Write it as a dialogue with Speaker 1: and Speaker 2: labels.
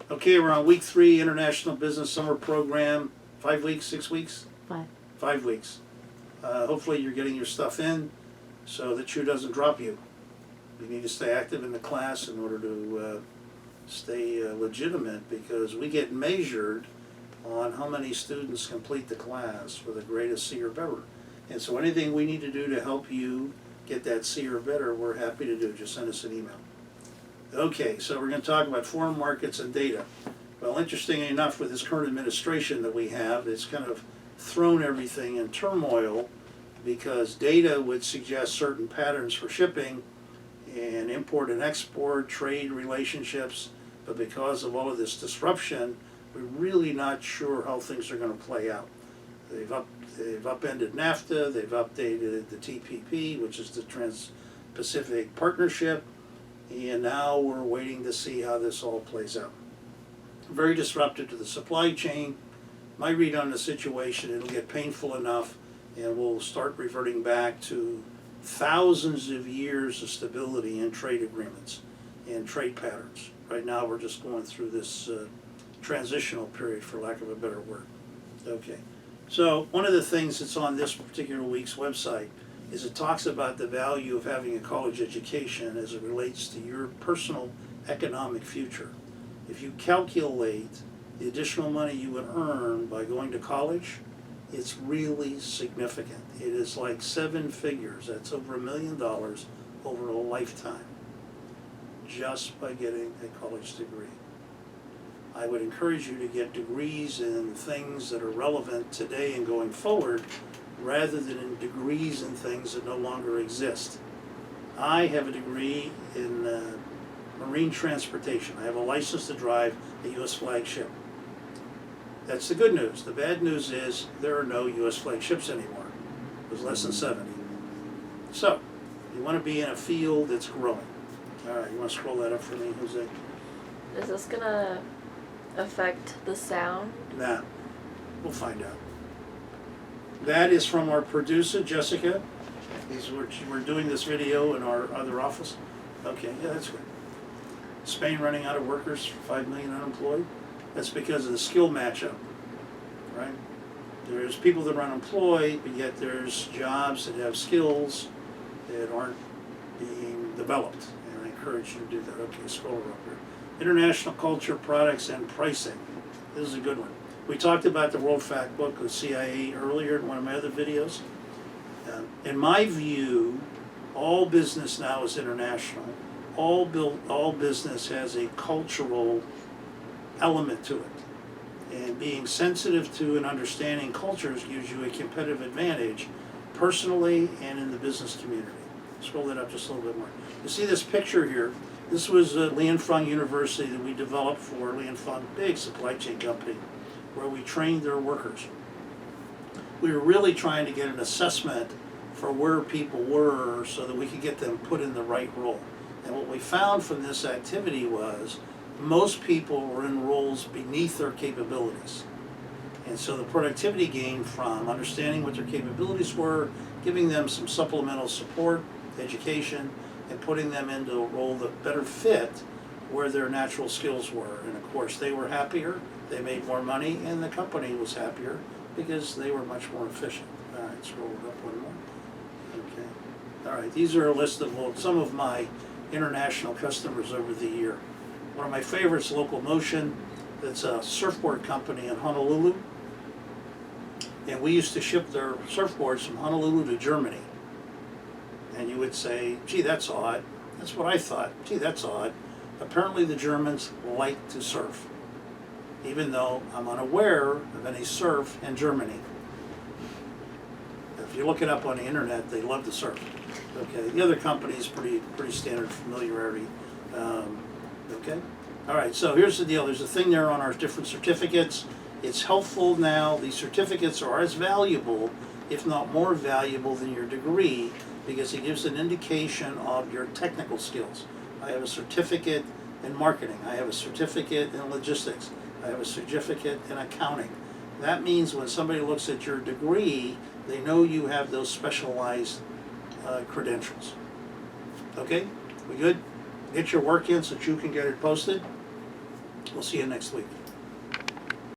Speaker 1: Okay, we're on week 3, International Business Summer Program. 5 weeks, 6 weeks?
Speaker 2: 5.
Speaker 1: 5 weeks. Hopefully you're getting your stuff in so that shoe doesn't drop you. You need to stay active in the class in order to stay legitimate, because we get measured on how many students complete the class with a grade of C or better. And so anything we need to do to help you get that C or better, we're happy to do. Just send us an email. Okay, so we're going to talk about foreign markets and data. Well, interestingly enough, with this current administration that we have, it's kind of thrown everything in turmoil, because data would suggest certain patterns for shipping and import and export, trade relationships, but because of all of this disruption, we're really not sure how things are going to play out. They've upended NAFTA, they've updated the TPP, which is the Trans-Pacific Partnership, and now we're waiting to see how this all plays out. Very disruptive to the supply chain. My read on the situation, it'll get painful enough and we'll start reverting back to thousands of years of stability in trade agreements and trade patterns. Right now we're just going through this transitional period, for lack of a better word. Okay, so one of the things that's on this particular week's website is it talks about the value of having a college education as it relates to your personal economic future. If you calculate the additional money you would earn by going to college, it's really significant. It is like 7 figures. That's over $1 million over a lifetime, just by getting a college degree. I would encourage you to get degrees in things that are relevant today and going forward, rather than in degrees in things that no longer exist. I have a degree in marine transportation. I have a license to drive a U.S. flagship. That's the good news. The bad news is there are no U.S. flagships anymore. There's less than 70. So, you want to be in a field that's growing. All right, you want to scroll that up for me, Jose?
Speaker 2: Is this going to affect the sound?
Speaker 1: Nah, we'll find out. That is from our producer, Jessica. We're doing this video in our other office. Okay, yeah, that's good. Spain running out of workers, 5 million unemployed. That's because of the skill matchup, right? There's people that are unemployed, but yet there's jobs that have skills that aren't being developed. And I encourage you to do that. Okay, scroll up here. International culture, products, and pricing. This is a good one. We talked about the World Fact Book with CIA earlier in one of my other videos. In my view, all business now is international. All business has a cultural element to it. And being sensitive to and understanding cultures gives you a competitive advantage personally and in the business community. Scroll that up just a little bit more. You see this picture here? This was Lianfeng University that we developed for Lianfeng, big supply chain company, where we trained their workers. We were really trying to get an assessment for where people were so that we could get them put in the right role. And what we found from this activity was most people were in roles beneath their capabilities. And so the productivity gain from understanding what their capabilities were, giving them some supplemental support, education, and putting them into a role that better fit where their natural skills were. And of course they were happier, they made more money, and the company was happier because they were much more efficient. All right, scroll it up one more. Okay. All right, these are a list of some of my international customers over the year. One of my favorites, Local Motion. That's a surfboard company in Honolulu. And we used to ship their surfboards from Honolulu to Germany. And you would say, gee, that's odd. That's what I thought. Gee, that's odd. Apparently the Germans like to surf, even though I'm unaware of any surf in Germany. If you look it up on the internet, they love to surf. Okay, the other company is pretty standard familiarity. Okay, all right, so here's the deal. There's a thing there on our different certificates. It's helpful now. These certificates are as valuable, if not more valuable, than your degree, because it gives an indication of your technical skills. I have a certificate in marketing. I have a certificate in logistics. I have a certificate in accounting. That means when somebody looks at your degree, they know you have those specialized credentials. Okay, we good? Get your work in so that you can get it posted. We'll see you next week.